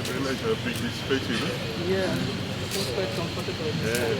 realize how big this space is. Yeah, it's quite comfortable. Yeah.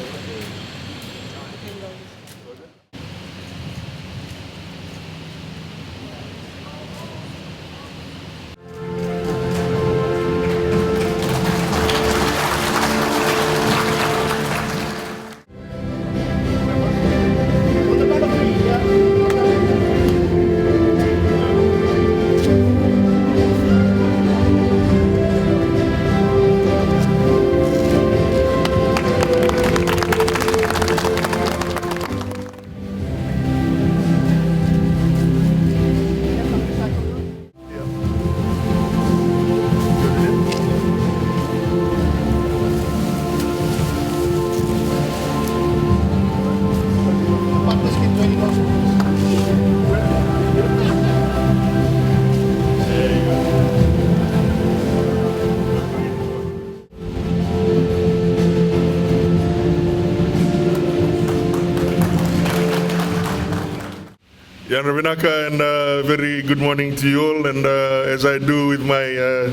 Yeah, Ravinaka, and very good morning to you all. And as I do with my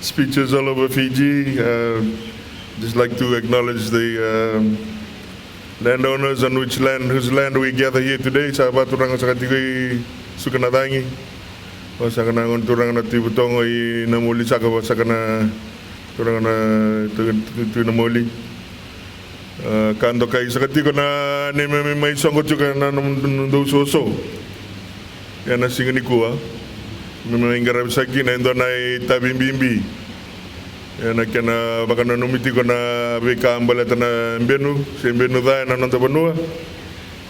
speeches all over Fiji, just like to acknowledge the landowners on whose land we gather here today. Sahabat turang sakatigoy sukanadangi, wasakana ngon turang na tibutongo I namuli saka wasakana turang na tu namuli. Kando kay sakatiko na neme may songo chuka na ndo soso. Yan na singa ni kuwa. May ngarap sa akin na ito na itabimbimbi. Yan na kaya na baka na numiti ko na bika ang balata na mbenu. Si mbenu daya na nanta banua.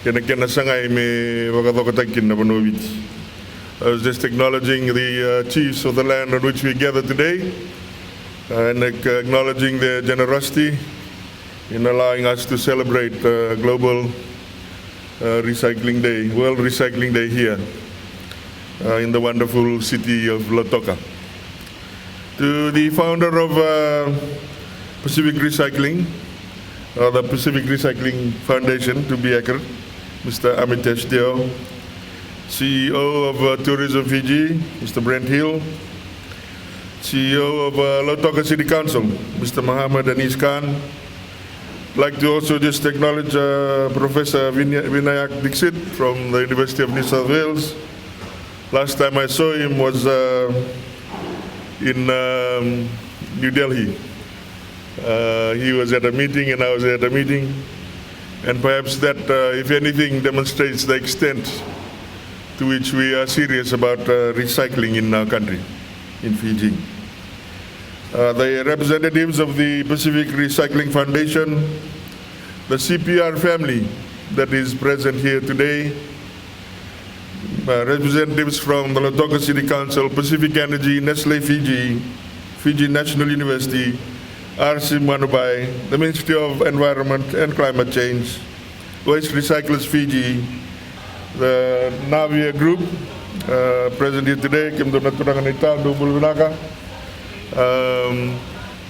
Kaya na sangay may baka tokatakin na banua biti. I was just acknowledging the chiefs of the land on which we gather today. And acknowledging their generosity in allowing us to celebrate Global Recycling Day, World Recycling Day here. In the wonderful city of Lautoka. To the founder of Pacific Recycling, the Pacific Recycling Foundation, to be accurate, Mr. Amitesh Deo, CEO of Tourism Fiji, Mr. Brent Hill, CEO of Lautoka City Council, Mr. Muhammad Anis Khan. I'd like to also just acknowledge Professor Vinayak Dixit from the University of New South Wales. Last time I saw him was in New Delhi. He was at a meeting and I was at a meeting. And perhaps that, if anything, demonstrates the extent to which we are serious about recycling in our country, in Fiji. The representatives of the Pacific Recycling Foundation, the CPR family that is present here today, representatives from the Lautoka City Council, Pacific Energy, Nestle Fiji, Fiji National University, RC Manubai, the Ministry of Environment and Climate Change, Waste Recyclers Fiji, the Navia Group, present here today,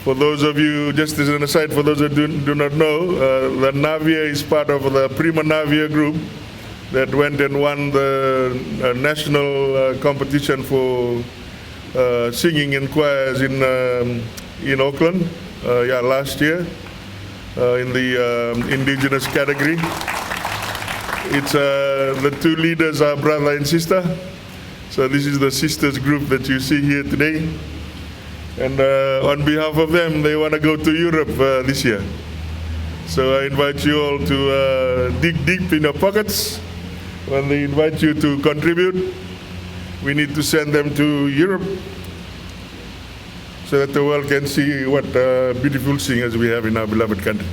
for those of you, just as an aside, for those who do not know, the Navia is part of the Prima Navia Group that went and won the national competition for singing in choirs in Auckland last year in the indigenous category. It's the two leaders are brother and sister. So this is the sisters group that you see here today. And on behalf of them, they want to go to Europe this year. So I invite you all to dig deep in your pockets. When they invite you to contribute, we need to send them to Europe so that the world can see what beautiful singers we have in our beloved country.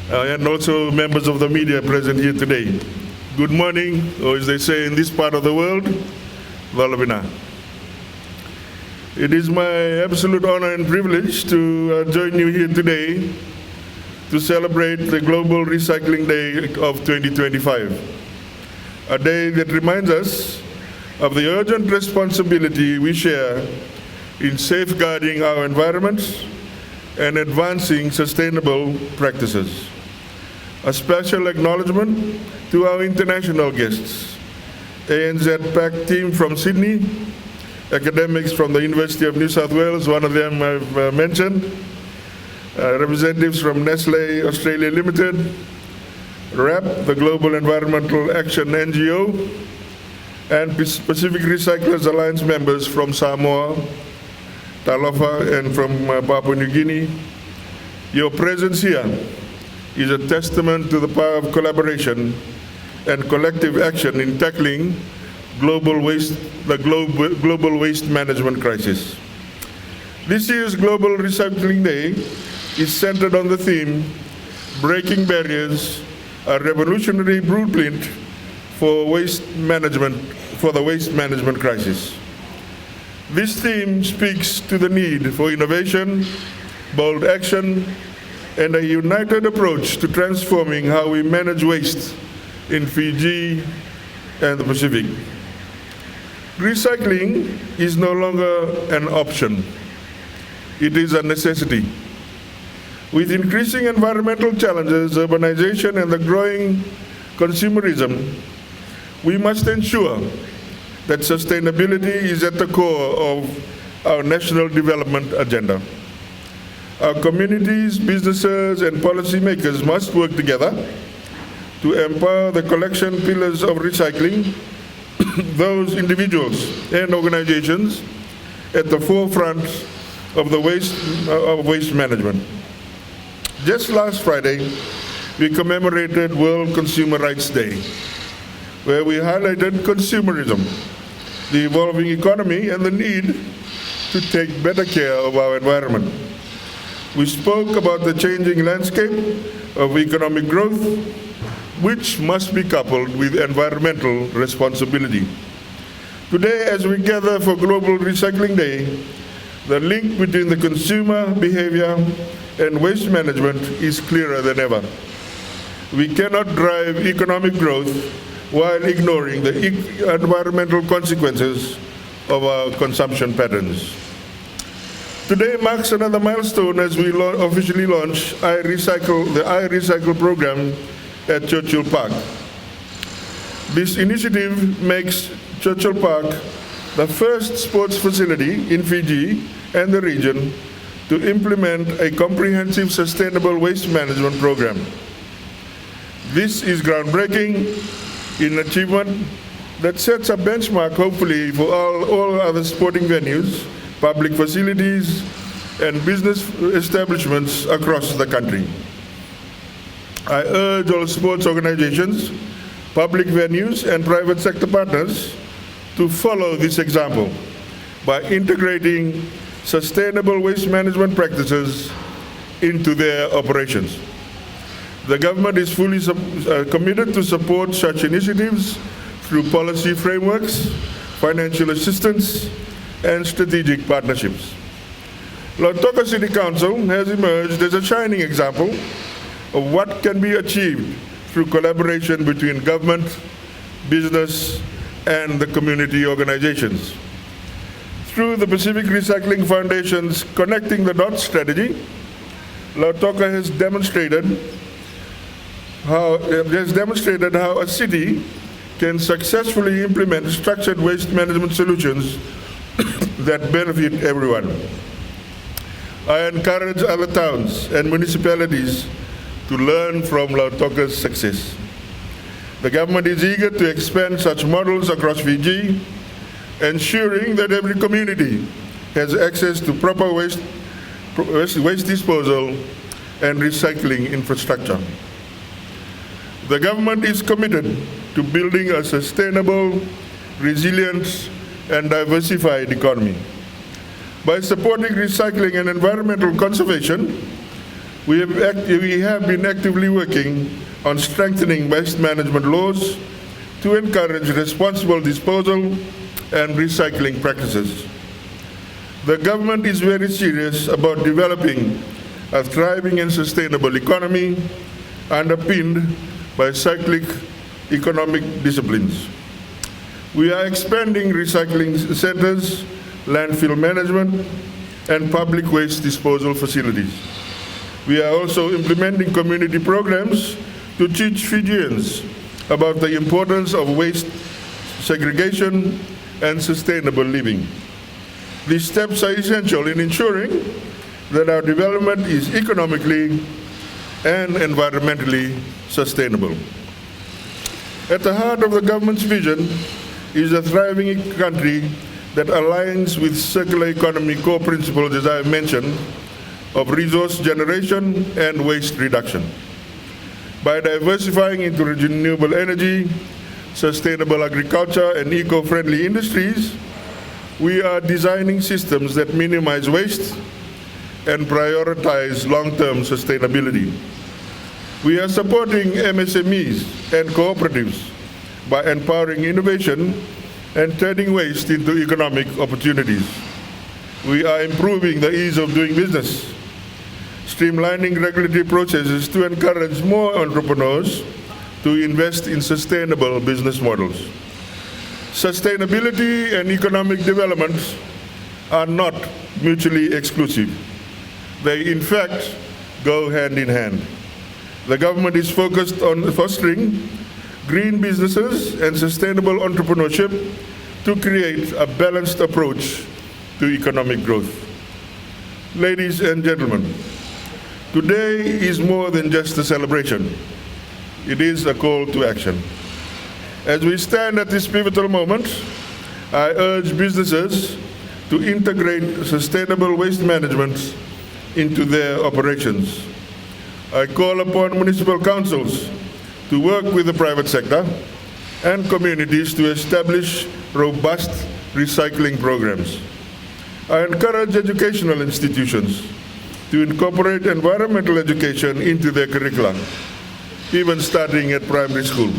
And also members of the media present here today. Good morning, or as they say in this part of the world, Valavina. It is my absolute honor and privilege to join you here today to celebrate the Global Recycling Day of 2025, a day that reminds us of the urgent responsibility we share in safeguarding our environments and advancing sustainable practices. A special acknowledgement to our international guests, ANZ PAC team from Sydney, academics from the University of New South Wales, one of them I've mentioned, representatives from Nestle Australia Limited, RAP, the Global Environmental Action NGO, and Pacific Recyclers Alliance members from Samoa, Talofa, and from Papua New Guinea. Your presence here is a testament to the power of collaboration and collective action in tackling the global waste management crisis. This year's Global Recycling Day is centered on the theme, Breaking Barriers, a revolutionary blueprint for the waste management crisis. This theme speaks to the need for innovation, bold action, and a united approach to transforming how we manage waste in Fiji and the Pacific. Recycling is no longer an option. It is a necessity. With increasing environmental challenges, urbanization, and the growing consumerism, we must ensure that sustainability is at the core of our national development agenda. Our communities, businesses, and policymakers must work together to empower the collection pillars of recycling, those individuals and organizations at the forefront of waste management. Just last Friday, we commemorated World Consumer Rights Day, where we highlighted consumerism, the evolving economy, and the need to take better care of our environment. We spoke about the changing landscape of economic growth, which must be coupled with environmental responsibility. Today, as we gather for Global Recycling Day, the link between the consumer behavior and waste management is clearer than ever. We cannot drive economic growth while ignoring the environmental consequences of our consumption patterns. Today marks another milestone as we officially launch the I Recycle program at Churchill Park. This initiative makes Churchill Park the first sports facility in Fiji and the region to implement a comprehensive sustainable waste management program. This is groundbreaking in achievement that sets a benchmark, hopefully, for all other sporting venues, public facilities, and business establishments across the country. I urge all sports organizations, public venues, and private sector partners to follow this example by integrating sustainable waste management practices into their operations. The government is fully committed to support such initiatives through policy frameworks, financial assistance, and strategic partnerships. Lautoka City Council has emerged as a shining example of what can be achieved through collaboration between government, business, and the community organizations. Through the Pacific Recycling Foundation's Connecting the Dots strategy, Lautoka has demonstrated how a city can successfully implement structured waste management solutions that benefit everyone. I encourage other towns and municipalities to learn from Lautoka's success. The government is eager to expand such models across Fiji, ensuring that every community has access to proper waste disposal and recycling infrastructure. The government is committed to building a sustainable, resilient, and diversified economy. By supporting recycling and environmental conservation, we have been actively working on strengthening waste management laws to encourage responsible disposal and recycling practices. The government is very serious about developing a thriving and sustainable economy underpinned by cyclic economic disciplines. We are expanding recycling centers, landfill management, and public waste disposal facilities. We are also implementing community programs to teach Fijians about the importance of waste segregation and sustainable living. These steps are essential in ensuring that our development is economically and environmentally sustainable. At the heart of the government's vision is a thriving country that aligns with circular economy core principles, as I have mentioned, of resource generation and waste reduction. By diversifying into renewable energy, sustainable agriculture, and eco-friendly industries, we are designing systems that minimize waste and prioritize long-term sustainability. We are supporting MSMEs and cooperatives by empowering innovation and turning waste into economic opportunities. We are improving the ease of doing business, streamlining regulatory processes to encourage more entrepreneurs to invest in sustainable business models. Sustainability and economic development are not mutually exclusive. They, in fact, go hand in hand. The government is focused on fostering green businesses and sustainable entrepreneurship to create a balanced approach to economic growth. Ladies and gentlemen, today is more than just a celebration. It is a call to action. As we stand at this pivotal moment, I urge businesses to integrate sustainable waste management into their operations. I call upon municipal councils to work with the private sector and communities to establish robust recycling programs. I encourage educational institutions to incorporate environmental education into their curricula, even starting at primary school.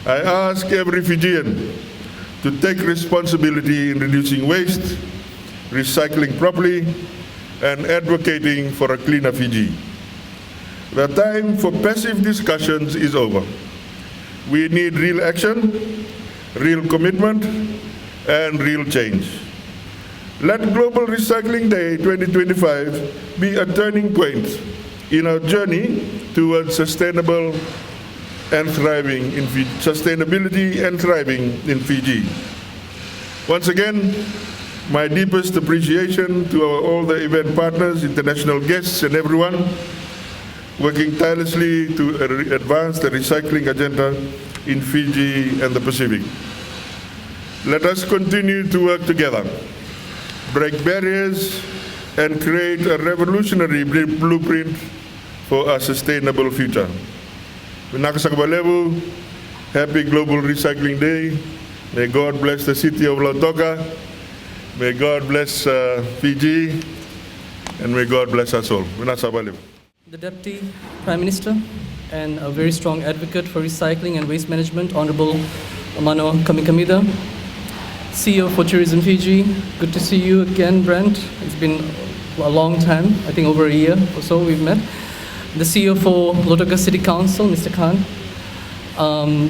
I ask every Fijian to take responsibility in reducing waste, recycling properly, and advocating for a cleaner Fiji. The time for passive discussions is over. We need real action, real commitment, and real change. Let Global Recycling Day 2025 be a turning point in our journey towards sustainability and thriving in Fiji. Once again, my deepest appreciation to all the event partners, international guests, and everyone working tirelessly to advance the recycling agenda in Fiji and the Pacific. Let us continue to work together, break barriers, and create a revolutionary blueprint for a sustainable future. Happy Global Recycling Day. May God bless the city of Lautoka. May God bless Fiji. And may God bless us all. The Deputy Prime Minister and a very strong advocate for recycling and waste management, Honorable Manoa Kamikamica, CEO for Tourism Fiji. Good to see you again, Brent. It's been a long time, I think over a year or so we've met. The CEO for Lautoka City Council, Mr. Khan,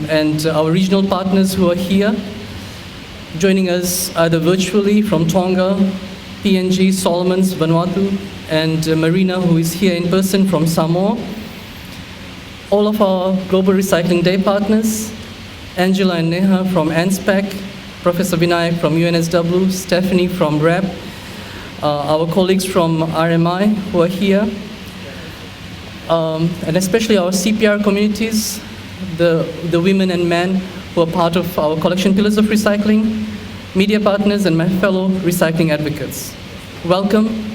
and our regional partners who are here, joining us either virtually from Tonga, PNG, Solomons, Vanuatu, and Marina, who is here in person from Samoa. All of our Global Recycling Day partners, Angela and Neha from ANSPAC, Professor Vinayak from UNSW, Stephanie from RAP, our colleagues from RMI who are here, and especially our CPR communities, the women and men who are part of our collection pillars of recycling, media partners, and my fellow recycling advocates. Welcome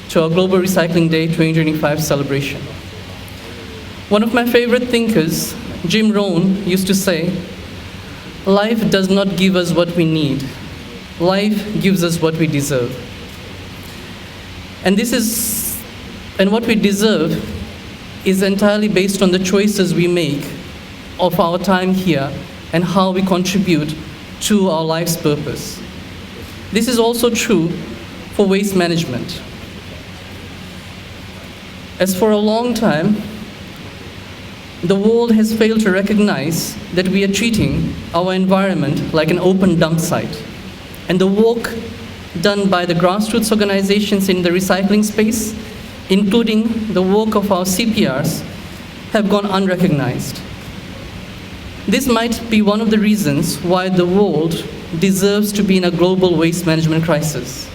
to our Global Recycling Day 2025 celebration. One of my favorite thinkers, Jim Rohn, used to say, life does not give us what we need. Life gives us what we deserve. And what we deserve is entirely based on the choices we make of our time here and how we contribute to our life's purpose. This is also true for waste management. As for a long time, the world has failed to recognize that we are treating our environment like an open dump site. And the work done by the grassroots organizations in the recycling space, including the work of our CPRs, have gone unrecognized. This might be one of the reasons why the world deserves to be in a global waste management crisis.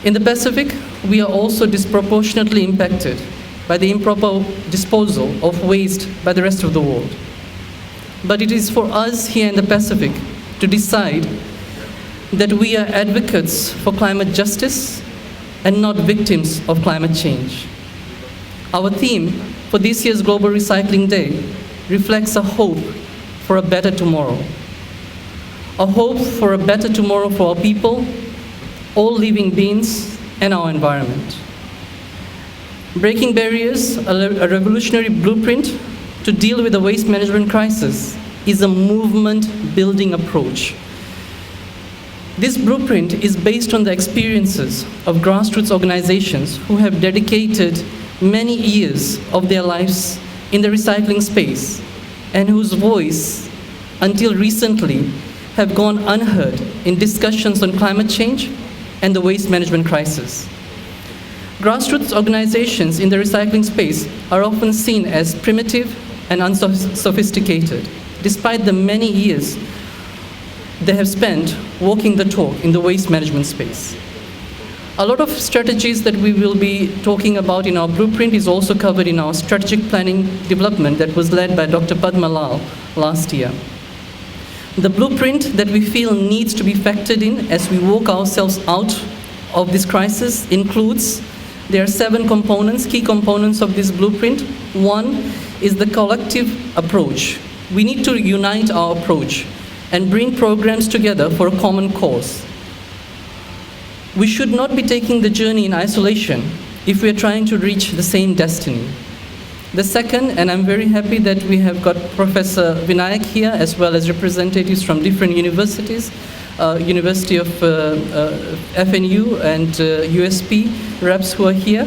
In the Pacific, we are also disproportionately impacted by the improper disposal of waste by the rest of the world. But it is for us here in the Pacific to decide that we are advocates for climate justice and not victims of climate change. Our theme for this year's Global Recycling Day reflects a hope for a better tomorrow. A hope for a better tomorrow for our people, all living beings, and our environment. Breaking barriers, a revolutionary blueprint to deal with the waste management crisis, is a movement-building approach. This blueprint is based on the experiences of grassroots organizations who have dedicated many years of their lives in the recycling space and whose voice, until recently, have gone unheard in discussions on climate change and the waste management crisis. Grassroots organizations in the recycling space are often seen as primitive and unsophisticated, despite the many years they have spent walking the talk in the waste management space. A lot of strategies that we will be talking about in our blueprint is also covered in our strategic planning development that was led by Dr. Padma Lal last year. The blueprint that we feel needs to be factored in as we walk ourselves out of this crisis includes, there are 7 components, key components of this blueprint. One is the collective approach. We need to unite our approach and bring programs together for a common cause. We should not be taking the journey in isolation if we are trying to reach the same destiny. The second, and I'm very happy that we have got Professor Vinayak here, as well as representatives from different universities, University of FNU and USP reps who are here.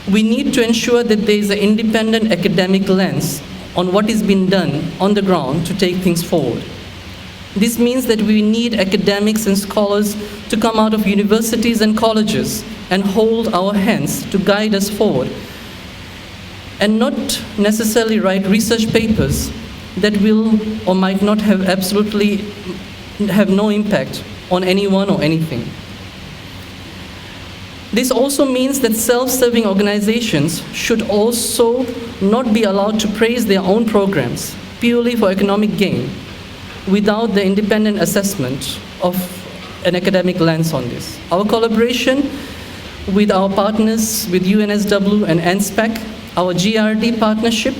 We need to ensure that there is an independent academic lens on what is being done on the ground to take things forward. This means that we need academics and scholars to come out of universities and colleges and hold our hands to guide us forward, and not necessarily write research papers that will or might not have absolutely have no impact on anyone or anything. This also means that self-serving organizations should also not be allowed to praise their own programs purely for economic gain without the independent assessment of an academic lens on this. Our collaboration with our partners, with UNSW and NSPAC, our GRD partnership,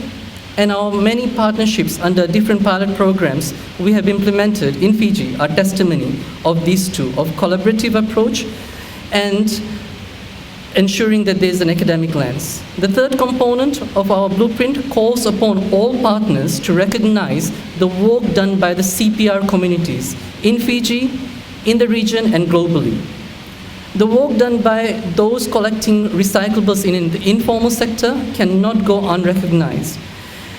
and our many partnerships under different pilot programs we have implemented in Fiji are testimony of these two, of collaborative approach and ensuring that there's an academic lens. The third component of our blueprint calls upon all partners to recognize the work done by the CPR communities in Fiji, in the region, and globally. The work done by those collecting recyclables in the informal sector cannot go unrecognized.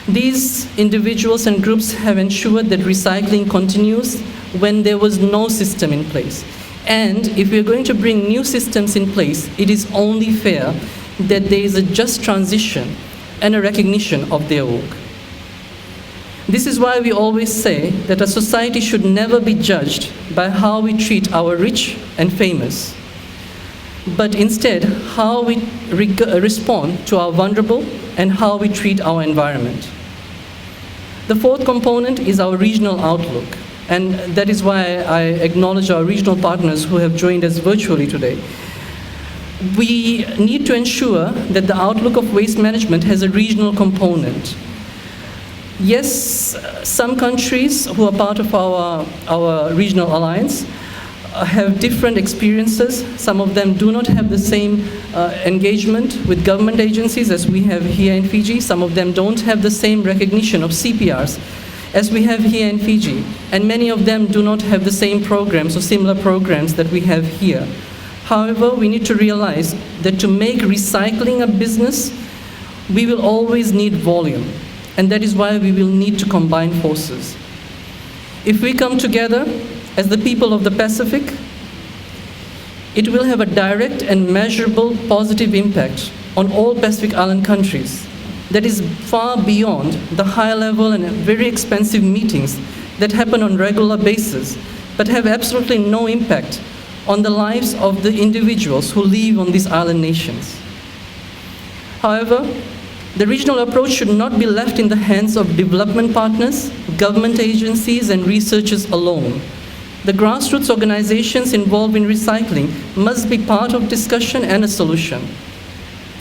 These individuals and groups have ensured that recycling continues when there was no system in place. And if we're going to bring new systems in place, it is only fair that there is a just transition and a recognition of their work. This is why we always say that a society should never be judged by how we treat our rich and famous, but instead how we respond to our vulnerable and how we treat our environment. The fourth component is our regional outlook, and that is why I acknowledge our regional partners who have joined us virtually today. We need to ensure that the outlook of waste management has a regional component. Yes, some countries who are part of our regional alliance have different experiences. Some of them do not have the same engagement with government agencies as we have here in Fiji. Some of them don't have the same recognition of CPRs as we have here in Fiji. And many of them do not have the same programs or similar programs that we have here. However, we need to realize that to make recycling a business, we will always need volume. And that is why we will need to combine forces. If we come together as the people of the Pacific, it will have a direct and measurable positive impact on all Pacific Island countries that is far beyond the high-level and very expensive meetings that happen on a regular basis, but have absolutely no impact on the lives of the individuals who live on these island nations. However, the regional approach should not be left in the hands of development partners, government agencies, and researchers alone. The grassroots organizations involved in recycling must be part of discussion and a solution,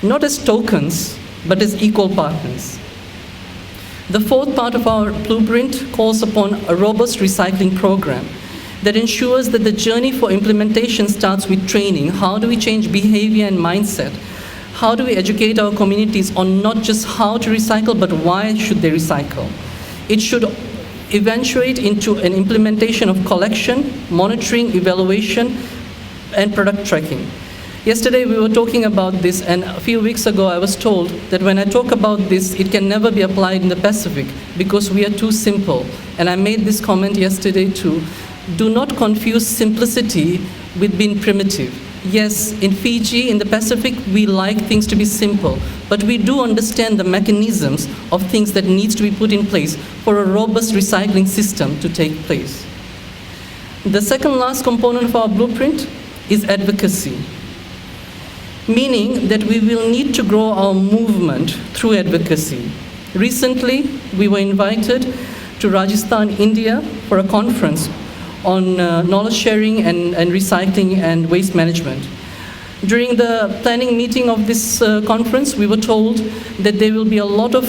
not as tokens, but as equal partners. The fourth part of our blueprint calls upon a robust recycling program that ensures that the journey for implementation starts with training. How do we change behavior and mindset? How do we educate our communities on not just how to recycle, but why should they recycle? It should eventuate into an implementation of collection, monitoring, evaluation, and product tracking. Yesterday we were talking about this, and a few weeks ago I was told that when I talk about this, it can never be applied in the Pacific because we are too simple. And I made this comment yesterday too. Do not confuse simplicity with being primitive. Yes, in Fiji, in the Pacific, we like things to be simple, but we do understand the mechanisms of things that needs to be put in place for a robust recycling system to take place. The second last component of our blueprint is advocacy, meaning that we will need to grow our movement through advocacy. Recently, we were invited to Rajasthan, India for a conference on knowledge sharing and recycling and waste management. During the planning meeting of this conference, we were told that there will be a lot of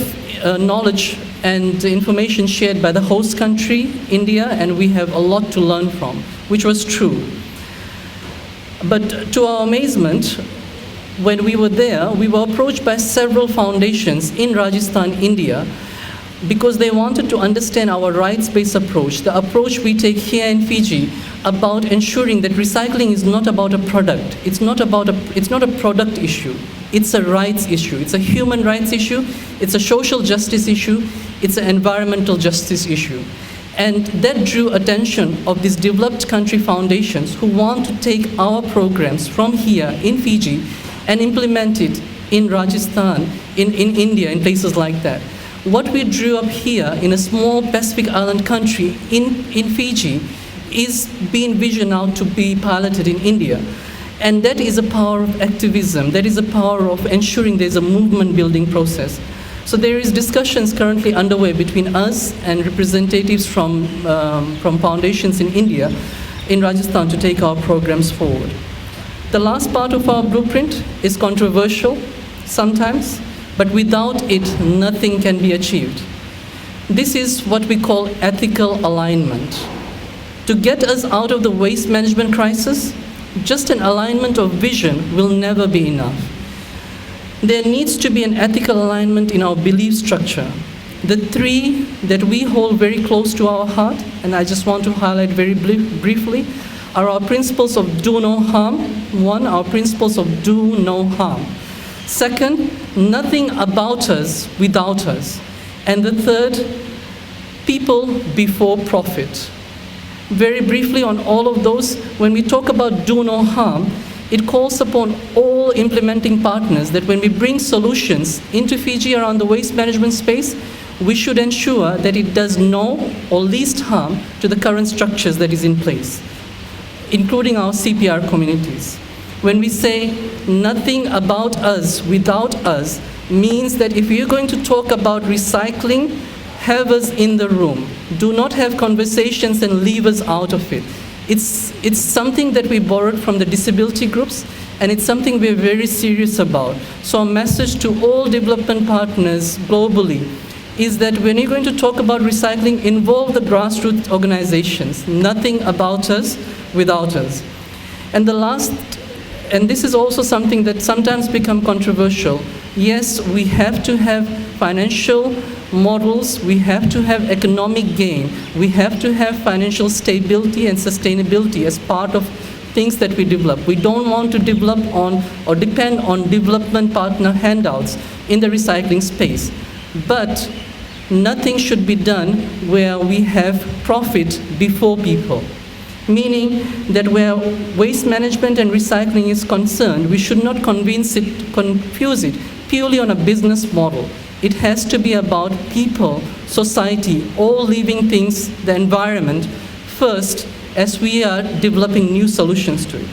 knowledge and information shared by the host country, India, and we have a lot to learn from, which was true. But to our amazement, when we were there, we were approached by several foundations in Rajasthan, India, because they wanted to understand our rights-based approach, the approach we take here in Fiji about ensuring that recycling is not about a product. It's not a product issue. It's a rights issue. It's a human rights issue. It's a social justice issue. It's an environmental justice issue. And that drew attention of these developed country foundations who want to take our programs from here in Fiji and implement it in Rajasthan, in India, in places like that. What we drew up here in a small Pacific island country in Fiji is being visioned out to be piloted in India. And that is a power of activism. That is a power of ensuring there's a movement building process. So there is discussions currently underway between us and representatives from foundations in India, in Rajasthan, to take our programs forward. The last part of our blueprint is controversial sometimes, but without it, nothing can be achieved. This is what we call ethical alignment. To get us out of the waste management crisis, just an alignment of vision will never be enough. There needs to be an ethical alignment in our belief structure. The three that we hold very close to our heart, and I just want to highlight very briefly, are our principles of do no harm. One, our principles of do no harm. Second, nothing about us without us. And the third, people before profit. Very briefly on all of those, when we talk about do no harm, it calls upon all implementing partners that when we bring solutions into Fiji around the waste management space, we should ensure that it does no or least harm to the current structures that is in place, including our CPR communities. When we say nothing about us without us, means that if you're going to talk about recycling, have us in the room. Do not have conversations and leave us out of it. It's something that we borrowed from the disability groups, and it's something we're very serious about. So a message to all development partners globally is that when you're going to talk about recycling, involve the grassroots organizations. Nothing about us without us. And the last, and this is also something that sometimes becomes controversial. Yes, we have to have financial models, we have to have economic gain, we have to have financial stability and sustainability as part of things that we develop. We don't want to develop on or depend on development partner handouts in the recycling space. But nothing should be done where we have profit before people. Meaning that where waste management and recycling is concerned, we should not confuse it purely on a business model. It has to be about people society, all living things, the environment, first as we are developing new solutions to it.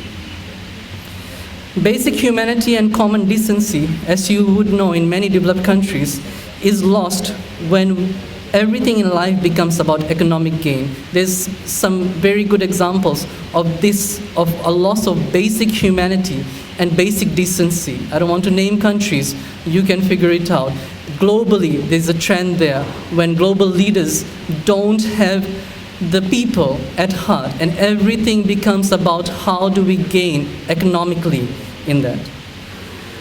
Basic humanity and common decency, as you would know in many developed countries, is lost when everything in life becomes about economic gain. There's some very good examples of this, of a loss of basic humanity and basic decency. I don't want to name countries, you can figure it out. Globally, there's a trend there when global leaders don't have the people at heart, and everything becomes about how do we gain economically in that.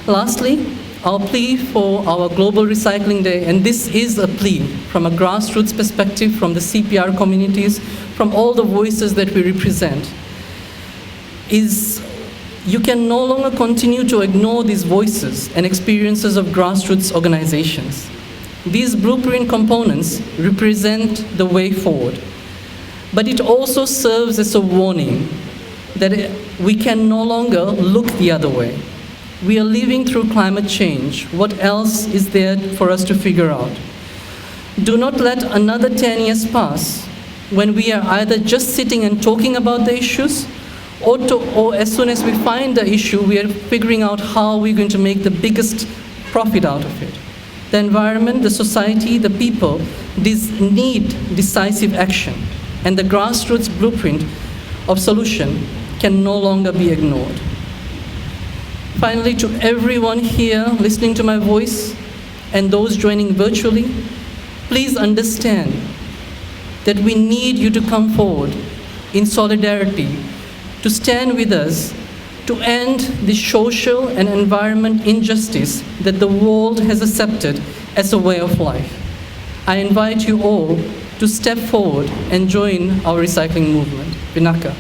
Lastly, our plea for our Global Recycling Day, and this is a plea from a grassroots perspective, from the CPR communities, from all the voices that we represent, is you can no longer continue to ignore these voices and experiences of grassroots organizations. These blueprint components represent the way forward. But it also serves as a warning that we can no longer look the other way. We are living through climate change. What else is there for us to figure out? Do not let another 10 years pass when we are either just sitting and talking about the issues, or as soon as we find the issue, we are figuring out how we're going to make the biggest profit out of it. The environment, the society, the people, these need decisive action. And the grassroots blueprint of solution can no longer be ignored. Finally, to everyone here listening to my voice and those joining virtually, please understand that we need you to come forward in solidarity, to stand with us, to end the social and environment injustice that the world has accepted as a way of life. I invite you all to step forward and join our recycling movement. Vinaka.